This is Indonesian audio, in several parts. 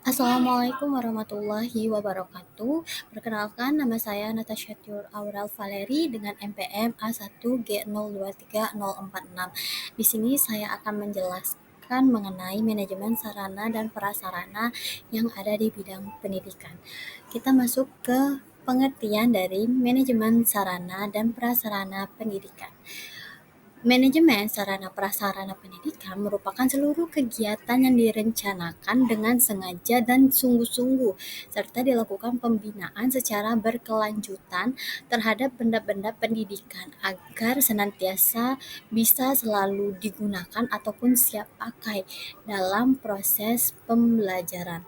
Assalamualaikum warahmatullahi wabarakatuh. Perkenalkan, nama saya Natasha Tiur Aurel Valeri dengan NPM A1G023046. Di sini saya akan menjelaskan mengenai manajemen sarana dan prasarana yang ada di bidang pendidikan. Kita masuk ke pengertian dari manajemen sarana dan prasarana pendidikan. Manajemen sarana prasarana pendidikan merupakan seluruh kegiatan yang direncanakan dengan sengaja dan sungguh-sungguh, serta dilakukan pembinaan secara berkelanjutan terhadap benda-benda pendidikan agar senantiasa bisa selalu digunakan ataupun siap pakai dalam proses pembelajaran.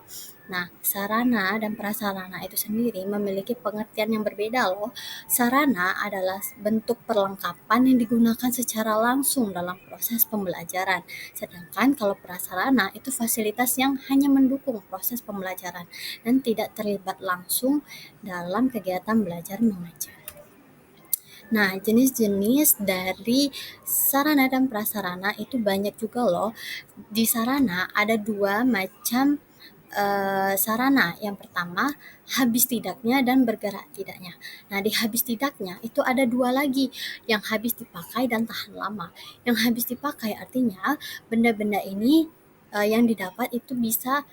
Nah, sarana dan prasarana itu sendiri memiliki pengertian yang berbeda loh. Sarana adalah bentuk perlengkapan yang digunakan secara langsung dalam proses pembelajaran. Sedangkan kalau prasarana itu fasilitas yang hanya mendukung proses pembelajaran dan tidak terlibat langsung dalam kegiatan belajar mengajar. Nah, jenis-jenis dari sarana dan prasarana itu banyak juga loh. Di sarana ada dua macam sarana. Yang pertama, habis tidaknya dan bergerak tidaknya. Nah, di habis tidaknya itu ada dua lagi, yang habis dipakai dan tahan lama. Yang habis dipakai artinya benda-benda ini yang didapat itu bisa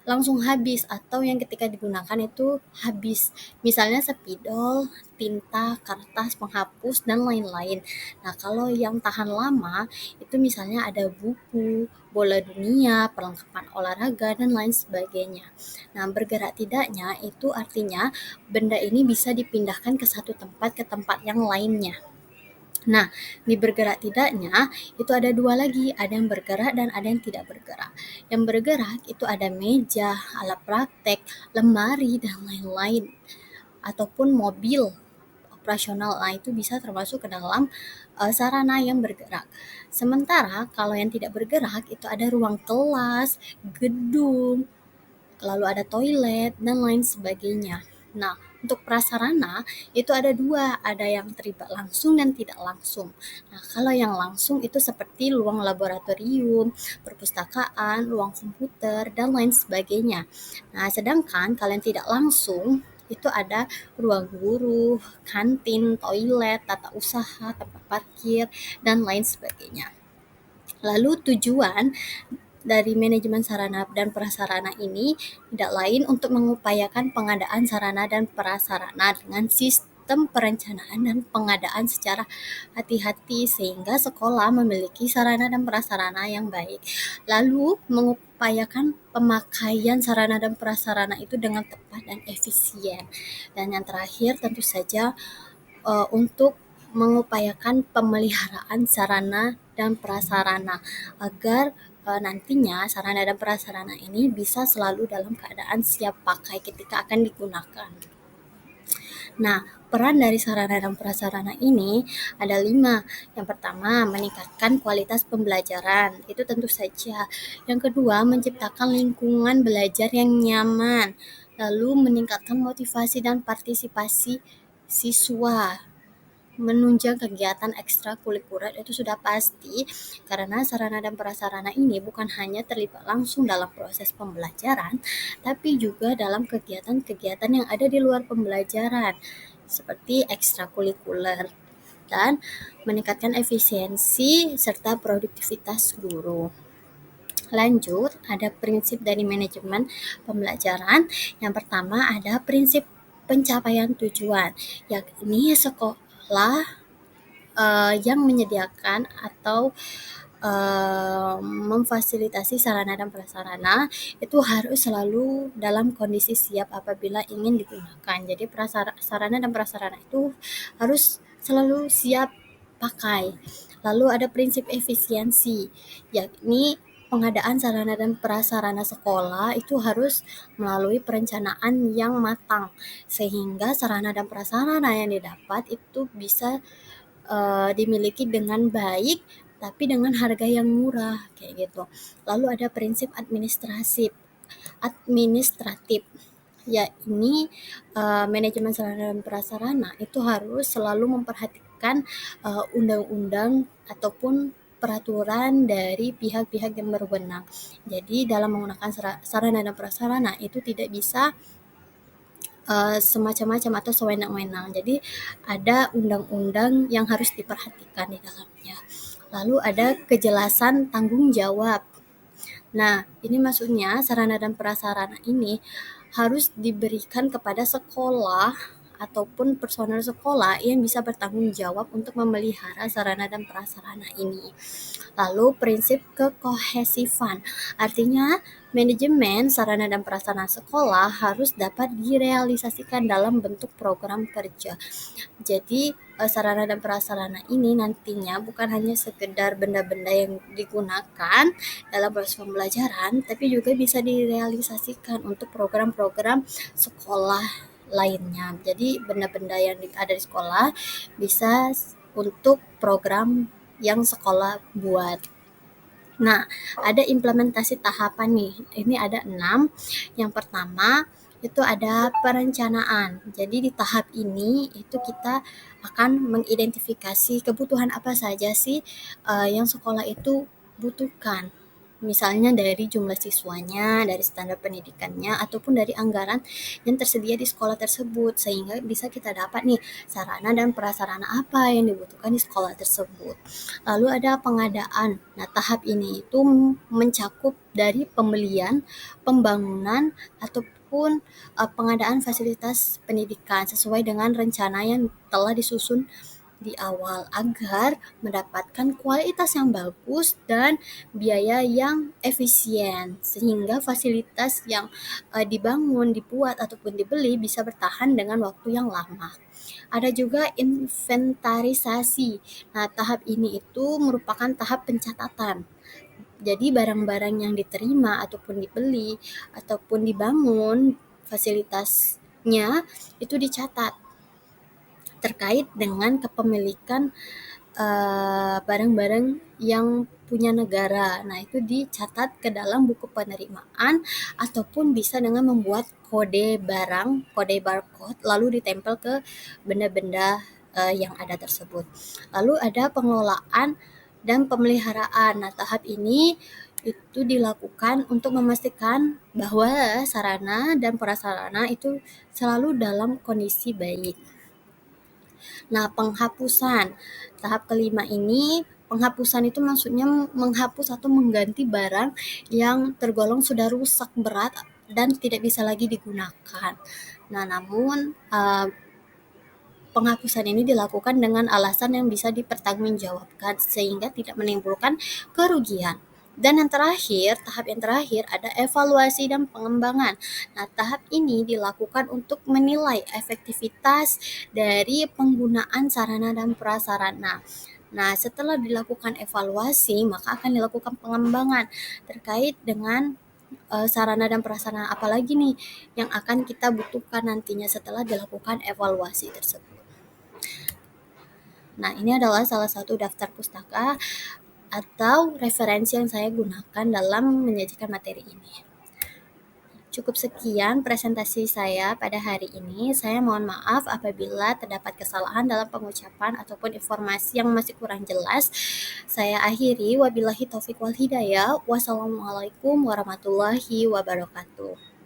langsung habis atau yang ketika digunakan itu habis. Misalnya spidol, tinta, kertas, penghapus, dan lain-lain. Nah, kalau yang tahan lama itu misalnya ada buku, bola dunia, perlengkapan olahraga, dan lain sebagainya. Nah, bergerak tidaknya itu artinya benda ini bisa dipindahkan ke satu tempat ke tempat yang lainnya. Nah, di bergerak tidaknya itu ada dua lagi, ada yang bergerak dan ada yang tidak bergerak. Yang bergerak itu ada meja, alat praktek, lemari, dan lain-lain. Ataupun mobil operasional, nah itu bisa termasuk ke dalam sarana yang bergerak. Sementara kalau yang tidak bergerak itu ada ruang kelas, gedung, lalu ada toilet, dan lain sebagainya. Nah, untuk prasarana itu ada dua, ada yang terlibat langsung dan tidak langsung. Nah, kalau yang langsung itu seperti ruang laboratorium, perpustakaan, ruang komputer, dan lain sebagainya. Nah, sedangkan kalau yang tidak langsung itu ada ruang guru, kantin, toilet, tata usaha, tempat parkir, dan lain sebagainya. Lalu tujuan dari manajemen sarana dan prasarana ini tidak lain untuk mengupayakan pengadaan sarana dan prasarana dengan sistem perencanaan dan pengadaan secara hati-hati sehingga sekolah memiliki sarana dan prasarana yang baik. Lalu mengupayakan pemakaian sarana dan prasarana itu dengan tepat dan efisien. Dan yang terakhir tentu saja untuk mengupayakan pemeliharaan sarana dan prasarana agar nantinya sarana dan prasarana ini bisa selalu dalam keadaan siap pakai ketika akan digunakan. Nah, peran dari sarana dan prasarana ini ada 5. Yang pertama, meningkatkan kualitas pembelajaran. Itu tentu saja. Yang kedua, menciptakan lingkungan belajar yang nyaman. Lalu meningkatkan motivasi dan partisipasi siswa. Menunjang kegiatan ekstrakurikuler itu sudah pasti karena sarana dan prasarana ini bukan hanya terlibat langsung dalam proses pembelajaran, tapi juga dalam kegiatan-kegiatan yang ada di luar pembelajaran seperti ekstrakurikuler dan meningkatkan efisiensi serta produktivitas guru. Lanjut, ada prinsip dari manajemen pembelajaran. Yang pertama ada prinsip pencapaian tujuan, yakni sekolah yang menyediakan atau memfasilitasi sarana dan prasarana itu harus selalu dalam kondisi siap apabila ingin digunakan. Jadi sarana dan prasarana itu harus selalu siap pakai. Lalu ada prinsip efisiensi, yakni pengadaan sarana dan prasarana sekolah itu harus melalui perencanaan yang matang sehingga sarana dan prasarana yang didapat itu bisa dimiliki dengan baik tapi dengan harga yang murah kayak gitu. Lalu ada prinsip administratif, ya ini manajemen sarana dan prasarana itu harus selalu memperhatikan undang-undang ataupun peraturan dari pihak-pihak yang berwenang. Jadi dalam menggunakan sarana dan prasarana itu tidak bisa semacam-macam atau sewenang-wenang. Jadi ada undang-undang yang harus diperhatikan di dalamnya. Lalu ada kejelasan tanggung jawab. Nah, ini maksudnya sarana dan prasarana ini harus diberikan kepada sekolah ataupun personel sekolah yang bisa bertanggung jawab untuk memelihara sarana dan prasarana ini. Lalu prinsip kekohesifan, artinya manajemen sarana dan prasarana sekolah harus dapat direalisasikan dalam bentuk program kerja. Jadi sarana dan prasarana ini nantinya bukan hanya sekedar benda-benda yang digunakan dalam proses pembelajaran, tapi juga bisa direalisasikan untuk program-program sekolah lainnya. Jadi benda-benda yang ada di sekolah bisa untuk program yang sekolah buat. Nah, ada implementasi tahapan nih. Ini ada 6. Yang pertama itu ada perencanaan. Jadi di tahap ini itu kita akan mengidentifikasi kebutuhan apa saja sih yang sekolah itu butuhkan. Misalnya dari jumlah siswanya, dari standar pendidikannya, ataupun dari anggaran yang tersedia di sekolah tersebut, sehingga bisa kita dapat nih sarana dan prasarana apa yang dibutuhkan di sekolah tersebut. Lalu ada pengadaan. Nah, tahap ini itu mencakup dari pembelian, pembangunan, ataupun pengadaan fasilitas pendidikan sesuai dengan rencana yang telah disusun di awal agar mendapatkan kualitas yang bagus dan biaya yang efisien sehingga fasilitas yang dibangun, dibuat ataupun dibeli bisa bertahan dengan waktu yang lama. Ada juga inventarisasi. Nah, tahap ini itu merupakan tahap pencatatan. Jadi barang-barang yang diterima ataupun dibeli ataupun dibangun fasilitasnya itu dicatat terkait dengan kepemilikan barang-barang yang punya negara. Nah, itu dicatat ke dalam buku penerimaan ataupun bisa dengan membuat kode barang, kode barcode, lalu ditempel ke benda-benda yang ada tersebut. Lalu ada pengelolaan dan pemeliharaan. Nah, tahap ini itu dilakukan untuk memastikan bahwa sarana dan prasarana itu selalu dalam kondisi baik. Nah, penghapusan. Tahap kelima ini, penghapusan itu maksudnya menghapus atau mengganti barang yang tergolong sudah rusak berat dan tidak bisa lagi digunakan. Nah, namun penghapusan ini dilakukan dengan alasan yang bisa dipertanggungjawabkan sehingga tidak menimbulkan kerugian. Dan yang terakhir, tahap yang terakhir ada evaluasi dan pengembangan. Nah, tahap ini dilakukan untuk menilai efektivitas dari penggunaan sarana dan prasarana. Nah, setelah dilakukan evaluasi, maka akan dilakukan pengembangan terkait dengan sarana dan prasarana apalagi nih yang akan kita butuhkan nantinya setelah dilakukan evaluasi tersebut. Nah, ini adalah salah satu daftar pustaka atau referensi yang saya gunakan dalam menyajikan materi ini. Cukup sekian presentasi saya pada hari ini. Saya mohon maaf apabila terdapat kesalahan dalam pengucapan ataupun informasi yang masih kurang jelas. Saya akhiri, wabillahi taufiq wal hidayah. Wassalamualaikum warahmatullahi wabarakatuh.